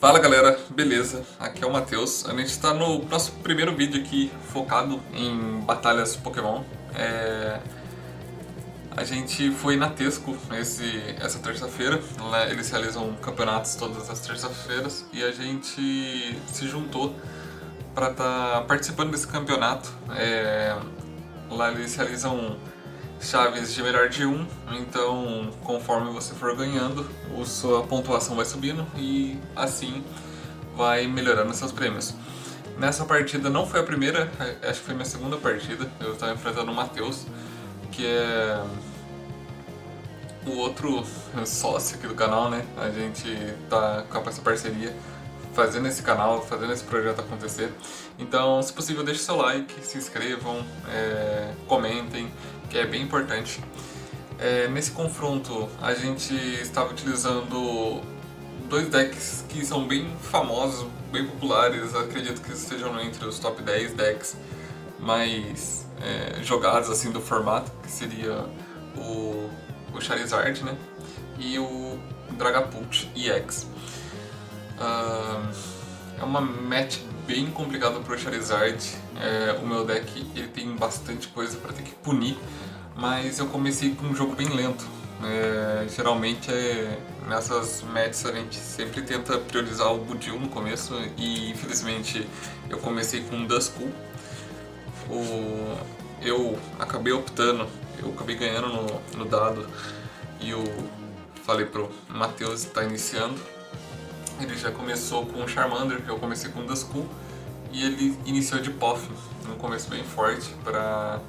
Fala galera, beleza? Aqui é o Matheus. A gente está no nosso primeiro vídeo aqui focado em batalhas Pokémon. A gente foi na Tesco essa terça-feira. Eles realizam campeonatos todas as terças-feiras e a gente se juntou para estar participando desse campeonato. Lá eles realizam chaves de melhor de um, então conforme você for ganhando, a sua pontuação vai subindo e assim vai melhorando seus prêmios. Nessa partida não foi a primeira, acho que foi minha segunda partida. Eu estava enfrentando o Matheus, que é o outro sócio aqui do canal, né? A gente tá com essa parceria fazendo esse canal, fazendo esse projeto acontecer. Então, se possível, deixe seu like, se inscrevam, comentem, que é bem importante. Nesse confronto, a gente estava utilizando dois decks que são bem famosos, bem populares, acredito que estejam entre os top 10 decks mais jogados assim do formato, que seria o Charizard, né? E o Dragapult EX. É uma match bem complicada pro Charizard. O meu deck ele tem bastante coisa para ter que punir, mas eu comecei com um jogo bem lento. Geralmente nessas matches a gente sempre tenta priorizar o Budew no começo e infelizmente eu comecei com o Duskull. Eu acabei optando, eu acabei ganhando no dado e eu falei pro Matheus que tá iniciando. Ele já começou com o Charmander, que eu comecei com o Duskull, e ele iniciou de Poff, um começo bem forte para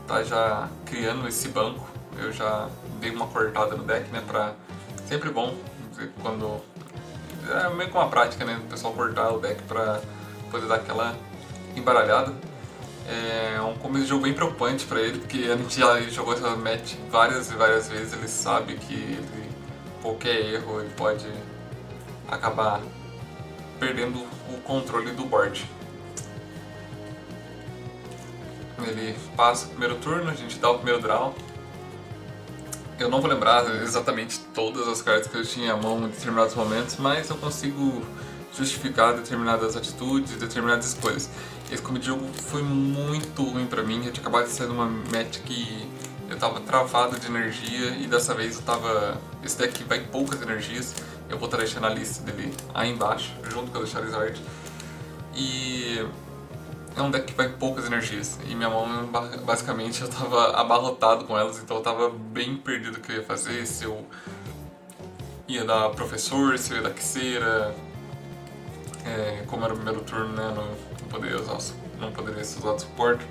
tá já criando esse banco. Eu já dei uma cortada no deck, né, pra... Sempre bom, quando... É meio com uma prática, né, o pessoal cortar o deck pra poder dar aquela embaralhada. É um começo de jogo bem preocupante pra ele, porque a gente já jogou essa match várias e várias vezes, ele sabe que qualquer erro ele pode acabar perdendo o controle do board. Ele passa o primeiro turno, a gente dá o primeiro draw. Eu não vou lembrar exatamente todas as cartas que eu tinha à mão em determinados momentos, mas eu consigo justificar determinadas atitudes, determinadas escolhas. Esse começo de jogo foi muito ruim pra mim, eu tinha acabado de sair de uma match que eu tava travado de energia e dessa vez eu tava... Esse deck vai poucas energias, eu vou estar deixando a lista dele aí embaixo, junto com a do Charizard. E é um deck que vai poucas energias e minha mão basicamente eu tava abarrotado com elas, então eu tava bem perdido o que eu ia fazer, se eu ia dar professor, se eu ia dar Quiceira. Como era o primeiro turno, né, não poderia usar o suporte,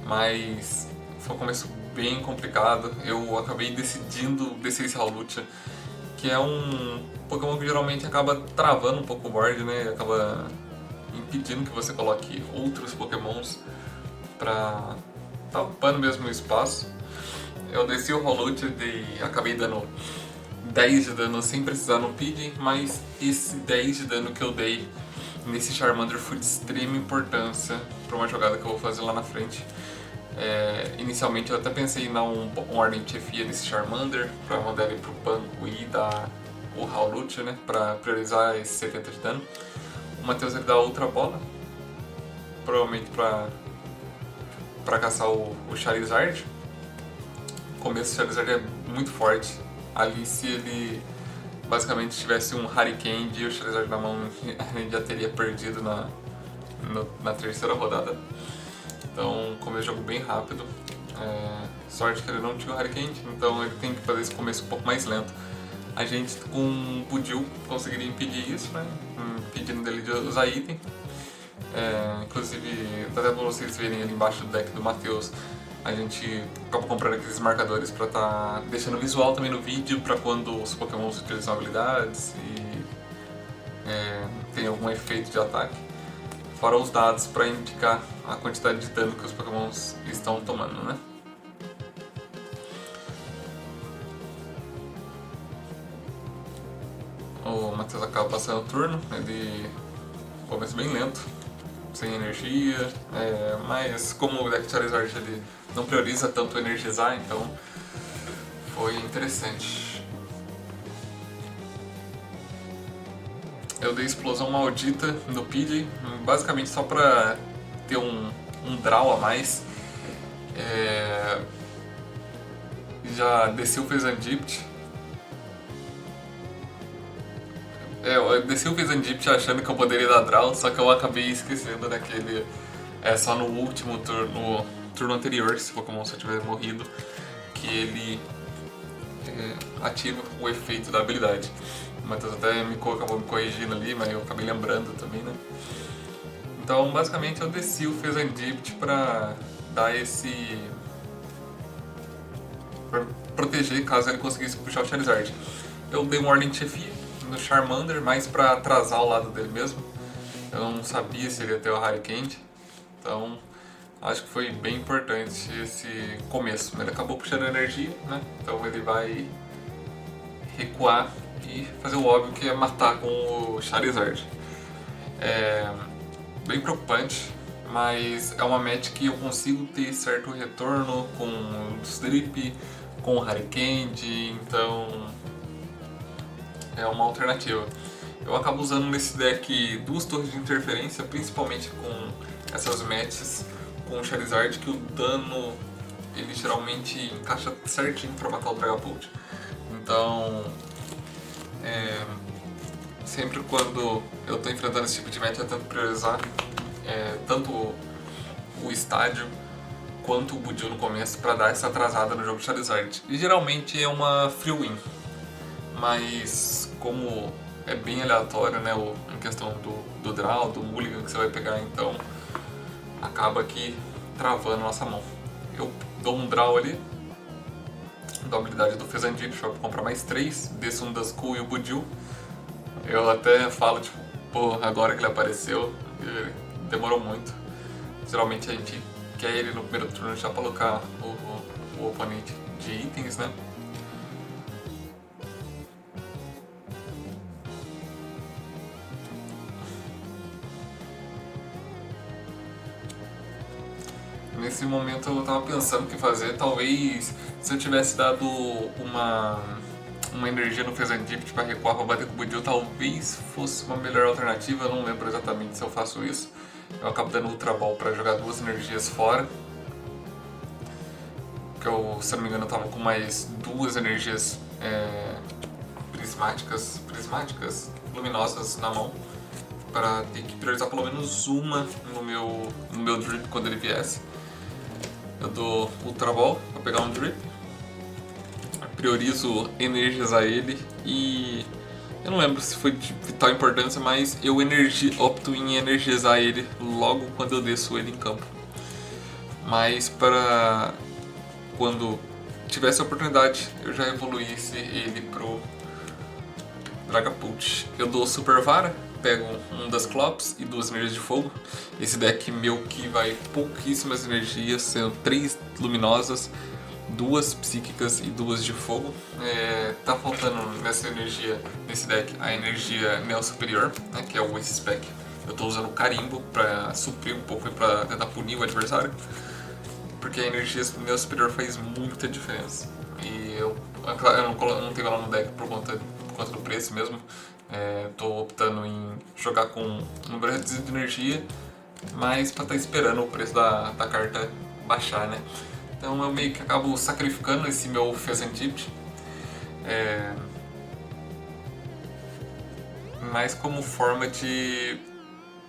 mas foi um começo bem complicado. Eu acabei decidindo descer esse Hawlucha, que é um Pokémon que geralmente acaba travando um pouco o board, né, acaba impedindo que você coloque outros Pokémons pra tá ocupando mesmo o espaço. Eu desci o Hawlucha e acabei dando 10 de dano sem precisar no Pidgey, mas esse 10 de dano que eu dei nesse Charmander foi de extrema importância para uma jogada que eu vou fazer lá na frente. Inicialmente eu até pensei em dar um Ardent Chefia nesse Charmander para mandar ele pro banco e dar o Hawlucha, né, para priorizar esse 70 de dano. O Matheus ele dá outra bola, provavelmente para caçar o Charizard. O começo do Charizard é muito forte. Ali, se ele basicamente tivesse um Hurricane e o Charizard na mão, a gente já teria perdido na terceira rodada. Então, começo de jogo bem rápido. Sorte que ele não tinha o Hurricane, então ele tem que fazer esse começo um pouco mais lento. A gente, com o Budew, conseguiria impedir isso, né? Impedindo dele de usar item. Inclusive, até pra vocês verem ali embaixo do deck do Matheus, a gente acabou comprando aqueles marcadores pra tá deixando visual também no vídeo, pra quando os Pokémons utilizam habilidades e tem algum efeito de ataque. Fora os dados pra indicar a quantidade de dano que os Pokémons estão tomando, né? O Matheus acaba passando o turno, ele começa bem lento, sem energia, mas como o deck Charizard ele não prioriza tanto energizar, então foi interessante. eu dei explosão maldita no PJ, basicamente só pra ter um draw a mais. Já desci o Fezandipt. Eu desci o Fezandipt achando que eu poderia dar draw, só que eu acabei esquecendo daquele. Só no último turno, turno anterior, se o Pokémon só tiver morrido, que ele ativa o efeito da habilidade. O Matheus até acabou me corrigindo ali, mas eu acabei lembrando também, né? Então, basicamente, eu desci o Fezandipt pra dar esse... pra proteger caso ele conseguisse puxar o Charizard. Eu dei uma ordem de chefia no Charmander, mais pra atrasar o lado dele mesmo. Eu não sabia se ele ia ter o Harikand, então acho que foi bem importante esse começo. Ele acabou puxando energia, né? Então ele vai recuar e fazer o óbvio que é matar com o Charizard. Bem preocupante, mas é uma match que eu consigo ter certo retorno com o Drip, com o Harikand, então é uma alternativa. Eu acabo usando nesse deck duas torres de interferência, principalmente com essas matches com o Charizard, que o dano ele geralmente encaixa certinho para matar o Dragapult. Então, sempre quando eu estou enfrentando esse tipo de match, eu tento priorizar tanto o estádio quanto o Budio no começo para dar essa atrasada no jogo de Charizard. E geralmente é uma free win, mas como é bem aleatório, né, em questão do draw, do mulligan que você vai pegar, então acaba aqui travando a nossa mão. Eu dou um draw ali, dou a habilidade do Fezandipt para comprar mais 3, desço um Duskull e o Budio. Eu até falo, tipo, pô, agora que ele apareceu, demorou muito. Geralmente a gente quer ele no primeiro turno já para alocar o oponente de itens, né? Nesse momento eu tava pensando o que fazer. Talvez se eu tivesse dado uma energia no Fezandipt para recuar para bater com o Budio, talvez fosse uma melhor alternativa. Eu não lembro exatamente se eu faço isso. Eu acabo dando Ultra Ball para jogar duas energias fora. Que eu, se não me engano, eu tava com mais duas energias prismáticas luminosas na mão, para ter que priorizar pelo menos uma no meu drip quando ele viesse. Eu dou Ultra Ball para pegar um drip, priorizo energizar ele e eu não lembro se foi de vital importância, mas eu opto em energizar ele logo quando eu desço ele em campo. Mas para quando tivesse a oportunidade eu já evoluísse ele pro Dragapult. Eu dou Super Vara, pego um das Clops e duas energias de fogo. Esse deck meu que vai pouquíssimas energias, sendo 3 luminosas, 2 psíquicas e 2 de fogo. Tá faltando nessa energia, nesse deck, a energia Neo Superior, né, que é o Ace Spec. Eu tô usando o Carimbo pra suprir um pouco e pra tentar punir o adversário, porque a energia Neo Superior faz muita diferença. E eu não tenho ela no deck por conta do preço mesmo. Tô optando em jogar com um número reduzido de energia, mas pra estar esperando o preço da carta baixar, né? Então eu meio que acabo sacrificando esse meu Fezandipt, mas como forma de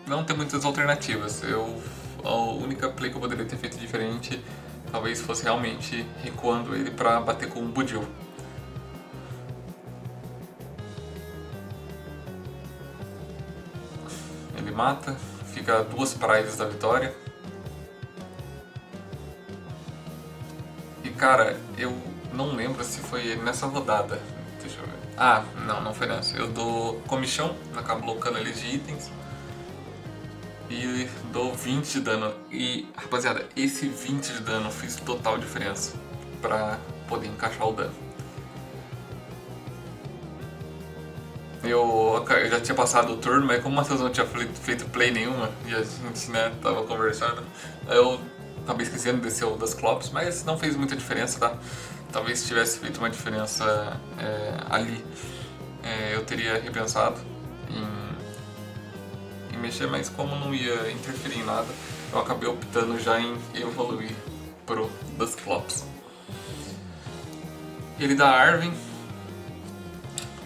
não ter muitas alternativas. A única play que eu poderia ter feito diferente talvez fosse realmente recuando ele pra bater com o Budio. Ele mata, fica 2 prizes da vitória. E cara, eu não lembro se foi nessa rodada. Deixa eu ver. Ah, não foi nessa. Eu dou comichão, acabo colocando eles de itens. E dou 20 de dano. E, rapaziada, esse 20 de dano fez total diferença pra poder encaixar o dano. Eu já tinha passado o turno, mas como o Matheus não tinha feito play nenhuma e a gente, né, tava conversando, eu acabei esquecendo desse das Clops, mas não fez muita diferença, tá? Talvez se tivesse feito uma diferença ali, eu teria repensado em mexer, mas como não ia interferir em nada, eu acabei optando já em evoluir pro Dusclops. Ele dá Arven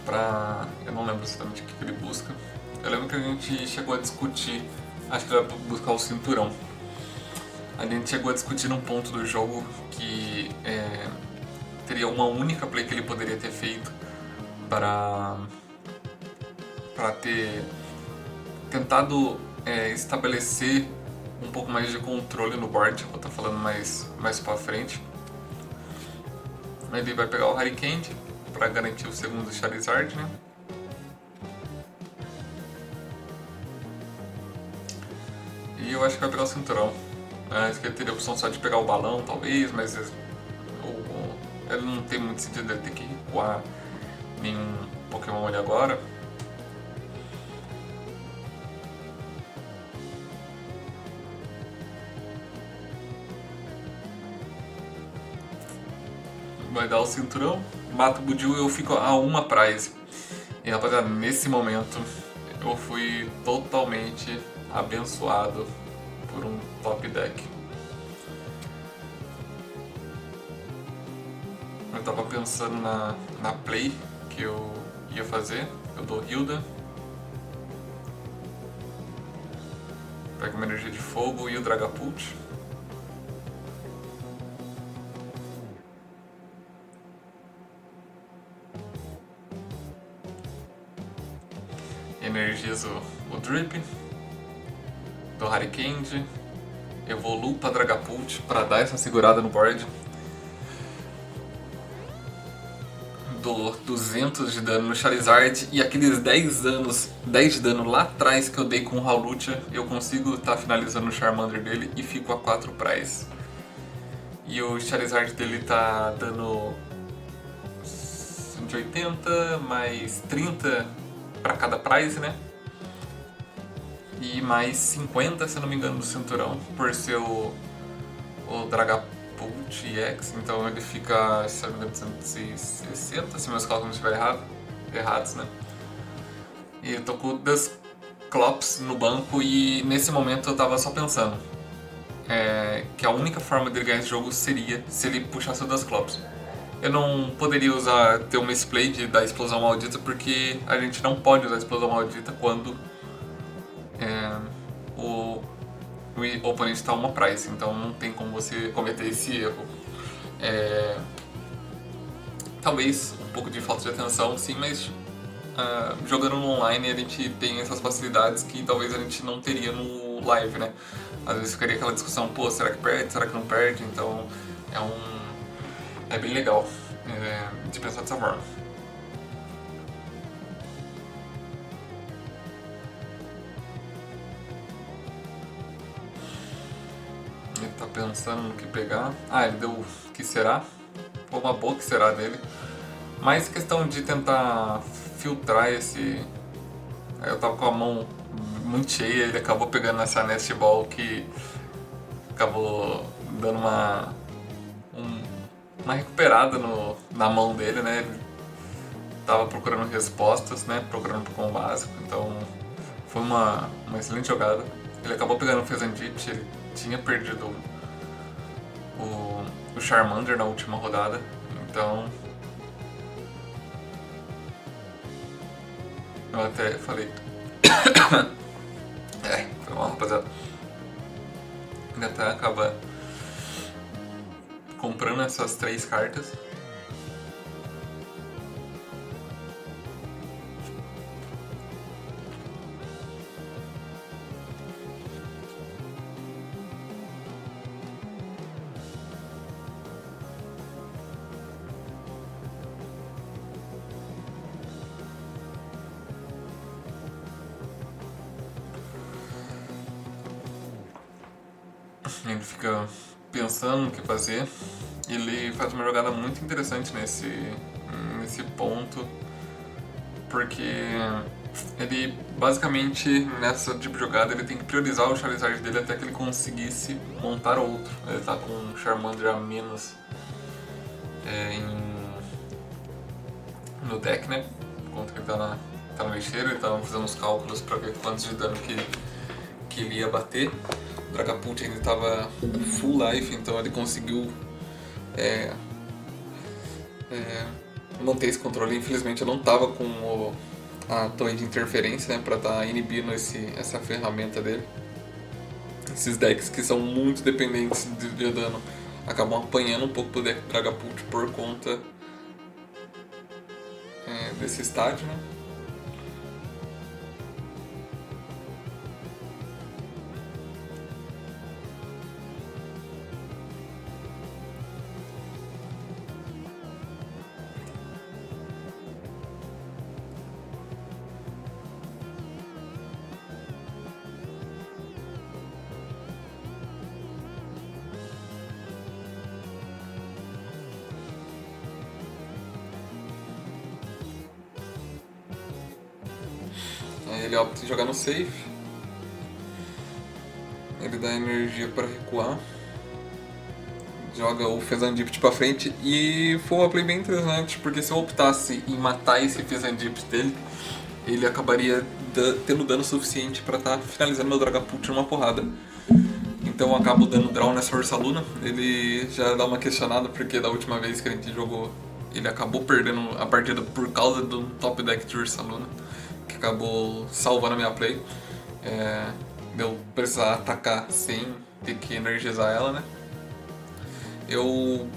pra... eu não lembro exatamente o que ele busca. Eu lembro que a gente chegou a discutir, acho que ele vai buscar o cinturão. A gente chegou a discutir num ponto do jogo que teria uma única play que ele poderia ter feito para ter tentado estabelecer um pouco mais de controle no board. Vou estar falando mais pra frente. Ele vai pegar o Harikand para garantir o segundo Charizard, né? E eu acho que vai pegar o cinturão. Acho que ele teria a opção só de pegar o balão, talvez, mas ele não tem muito sentido ele ter que recuar nenhum Pokémon ali agora. Vai dar o cinturão, mata o Budiu e eu fico a uma prize. E rapaziada, nesse momento eu fui totalmente abençoado por um top deck. Eu tava pensando na play que eu ia fazer. Eu dou Hilda, pego uma energia de fogo e o Dragapult. Energizo o Drip, do Harikand, evoluo para Dragapult para dar essa segurada no board. Dou 200 de dano no Charizard e aqueles 10 de dano lá atrás que eu dei com o Hawlucha, eu consigo estar finalizando o Charmander dele e fico a 4 prize. E o Charizard dele tá dando 180 mais 30 para cada prize, né? E mais 50, se eu não me engano, do cinturão, por ser o Dragapult X, então ele fica, se eu não me engano, 160, se meus cálculos não estiverem errados, né? E eu tô com o Dusclops no banco e nesse momento eu tava só pensando que a única forma dele ganhar esse jogo seria se ele puxasse o Dusclops. Eu não poderia ter uma Splade da Explosão Maldita porque a gente não pode usar a Explosão Maldita quando o oponente está uma price, então não tem como você cometer esse erro. Talvez um pouco de falta de atenção, sim, mas jogando no online a gente tem essas facilidades que talvez a gente não teria no live, né? Às vezes ficaria aquela discussão, pô, será que perde, será que não perde? Então é bem legal de pensar dessa forma. Ele tá pensando no que pegar. Ele deu o que será. Ou uma boa que será dele. Mais questão de tentar filtrar esse... Eu tava com a mão muito cheia, ele acabou pegando essa Nest Ball que acabou dando uma recuperada na mão dele, né? Ele tava procurando respostas, né? Procurando Pokémon básico, então foi uma excelente jogada. Ele acabou pegando o Fezandip, ele tinha perdido o Charmander na última rodada, então eu até falei foi mal, rapaziada. Ele até acaba comprando essas 3 cartas. Ele fica pensando no que fazer. Ele faz uma jogada muito interessante nesse ponto, porque ele basicamente nessa tipo de jogada ele tem que priorizar o Charizard dele até que ele conseguisse montar outro. Ele tá com um Charmander a menos no deck, né? Enquanto ele tá tava mexendo e estavam fazendo uns cálculos para ver quantos de dano que ele ia bater. O Dragapult ainda estava full life, então ele conseguiu manter esse controle. Infelizmente eu não estava com a torre de interferência, né, para estar inibindo essa ferramenta dele. Esses decks que são muito dependentes de dano acabam apanhando um pouco do deck Dragapult por conta desse estágio, né? Aí ele opta em jogar no safe. Ele dá energia para recuar. Joga o Fezandipit pra frente. E foi uma play bem interessante, porque se eu optasse em matar esse Fezandipit dele, ele acabaria tendo dano suficiente para estar finalizando meu Dragapult numa porrada. Então eu acabo dando draw nessa Ursaluna. Ele já dá uma questionada, porque da última vez que a gente jogou, ele acabou perdendo a partida por causa do top deck de Ursaluna, que acabou salvando a minha play. De eu precisar atacar sem ter que energizar ela, né? Eu,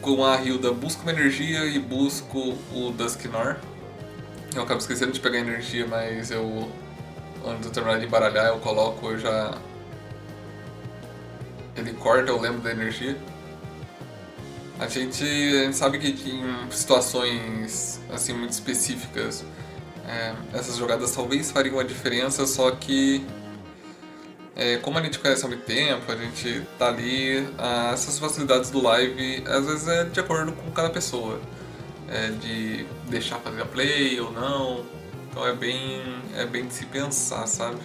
com a Hilda, busco uma energia e busco o Dusknoir. Eu acabo esquecendo de pegar energia, mas antes de eu terminar de embaralhar, eu coloco, ele corta, eu lembro da energia. A gente sabe que em situações assim muito específicas, essas jogadas talvez fariam a diferença, só que como a gente conhece há muito tempo, a gente tá ali, essas facilidades do live às vezes é de acordo com cada pessoa, de deixar fazer a play ou não, então é bem de se pensar, sabe?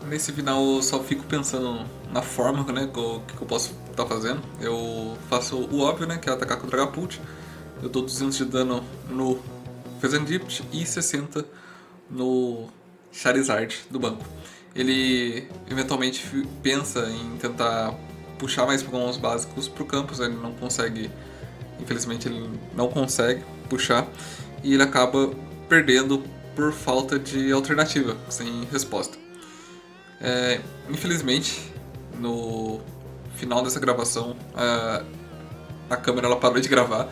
Nesse final eu só fico pensando na forma, né, que eu posso estar fazendo. Eu faço o óbvio, né, que é atacar com o Dragapult. Eu dou 200 de dano no Fezandipit e 60 no Charizard do banco. Ele eventualmente pensa em tentar puxar mais Pokémons básicos pro campus, ele não consegue, infelizmente ele não consegue puxar, e ele acaba perdendo por falta de alternativa, sem resposta. Infelizmente, no final dessa gravação, a câmera ela parou de gravar,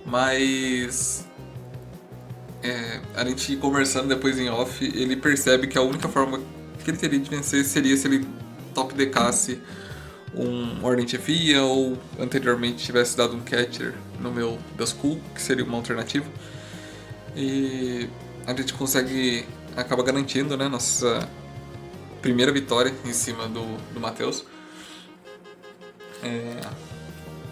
mas a gente conversando depois em off, ele percebe que a única forma que ele teria de vencer seria se ele top deckasse um Ordem Chefia ou anteriormente tivesse dado um Catcher no meu Duskull, que seria uma alternativa. E a gente acaba garantindo, né, nossa primeira vitória em cima do Matheus.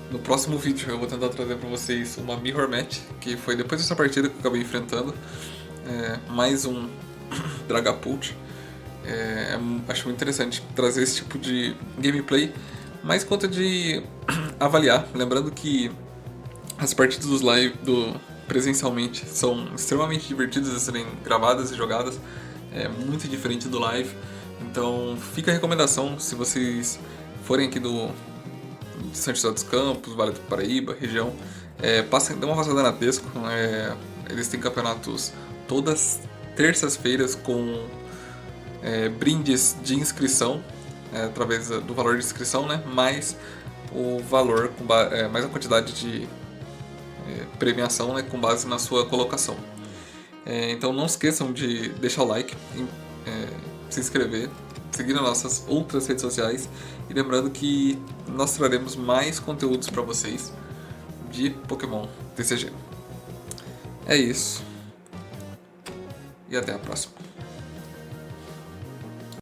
No próximo vídeo eu vou tentar trazer para vocês uma Mirror Match, que foi depois dessa partida que eu acabei enfrentando. Mais um Dragapult. Acho muito interessante trazer esse tipo de gameplay, mais conta de avaliar. Lembrando que as partidas presencialmente são extremamente divertidas de serem gravadas e jogadas. É muito diferente do live. Então fica a recomendação, se vocês forem aqui de São José dos Campos, Vale do Paraíba, região, dê uma passada na Tesco. Eles têm campeonatos todas terças-feiras com brindes de inscrição, através do valor de inscrição, né? Mais o valor, mais a quantidade de premiação, né? Com base na sua colocação. Então não esqueçam de deixar o like, se inscrever, seguir nas nossas outras redes sociais, e lembrando que nós traremos mais conteúdos para vocês de Pokémon TCG. É isso, e até a próxima.